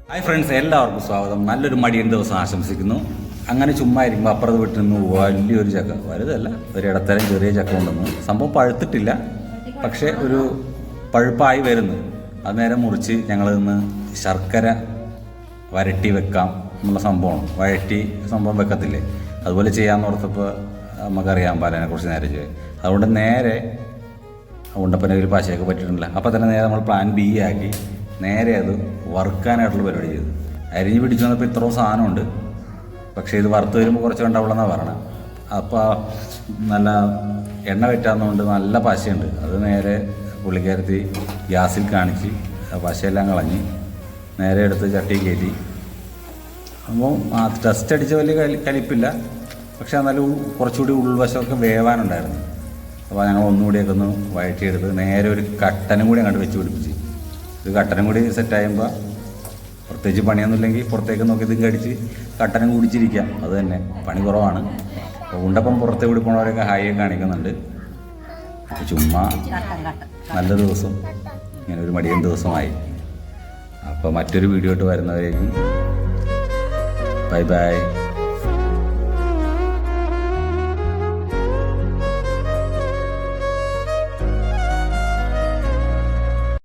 Hi friends, എല്ലാവർക്കും സ്വാഗതം. നല്ലൊരു മടിയൻ ദിവസം ആശംസിക്കുന്നു. അങ്ങനെ ചുമ്മാ ഇരിക്കുമ്പോൾ അപ്പുറത്ത് വീട്ടിൽ നിന്ന് വലിയൊരു ചക്ക, വലുതല്ല, ഒരു ഇടത്തരം ചെറിയ ചക്ക കൊണ്ടുവന്നു. സംഭവം പഴുത്തിട്ടില്ല, പക്ഷേ ഒരു പഴുപ്പായി വരുന്നു. അത് നേരെ മുറിച്ച് ഞങ്ങൾ നിന്ന് ശർക്കര വരട്ടി വെക്കാം എന്നുള്ള സംഭവമാണ്. വഴറ്റി സംഭവം വെക്കത്തില്ലേ, അതുപോലെ ചെയ്യാമെന്ന് ഓർത്തപ്പോൾ നമുക്കറിയാൻ പാലനെ കുറിച്ച് നേരെ ചെയ്യും. അതുകൊണ്ട് നേരെ ഉണ്ടപ്പനയിൽ പശയൊക്കെ പറ്റിയിട്ടില്ല. അപ്പോൾ തന്നെ നേരെ നമ്മൾ പ്ലാൻ ബി ആക്കി നേരെ അത് വറുക്കാനായിട്ടുള്ള പരിപാടി ചെയ്തു. അരിഞ്ഞ് പിടിച്ചു വന്നപ്പോൾ ഇത്രയും സാധനമുണ്ട്, പക്ഷേ ഇത് വറുത്ത് വരുമ്പോൾ കുറച്ച് കണ്ടാവുള്ളതെന്നാണ് പറയണത്. അപ്പോൾ നല്ല എണ്ണ വെറ്റാവുന്നതുകൊണ്ട് നല്ല പശയുണ്ട്. അത് നേരെ പുള്ളിക്കാരത്തി ഗ്യാസിൽ കാണിച്ച് പശയെല്ലാം കളഞ്ഞ് നേരെ എടുത്ത് ചട്ടി കയറ്റി. അപ്പോൾ ടെസ്റ്റ് അടിച്ച വലിയ കലിപ്പില്ല, പക്ഷേ എന്നാലും കുറച്ചുകൂടി ഉൾവശമൊക്കെ വേവാനുണ്ടായിരുന്നു. അപ്പോൾ ഞങ്ങൾ ഒന്നുകൂടിയൊക്കെ ഒന്ന് വഴറ്റിയെടുത്ത് നേരെ ഒരു കട്ടനും കൂടി അങ്ങോട്ട് വെച്ച് പിടിപ്പിച്ച്. ഇത് കട്ടനും കൂടി സെറ്റാകുമ്പോൾ പ്രത്യേകിച്ച് പണിയൊന്നുമില്ലെങ്കിൽ പുറത്തേക്ക് നോക്കി ഇത് കടിച്ച് കട്ടനും കുടിച്ചിരിക്കാം. അത് തന്നെ പണി കുറവാണ്. അപ്പോൾ ഉണ്ടപ്പം പുറത്തെ കൂടി പോണവരൊക്കെ ഹായി കാണിക്കുന്നുണ്ട്. ചുമ്മാ നല്ല ദിവസം ഇങ്ങനെ ഒരു മടിയൻ ദിവസമായി. അപ്പോൾ മറ്റൊരു വീഡിയോ ആയിട്ട് വരുന്നവരേക്കും ബൈ ബൈ.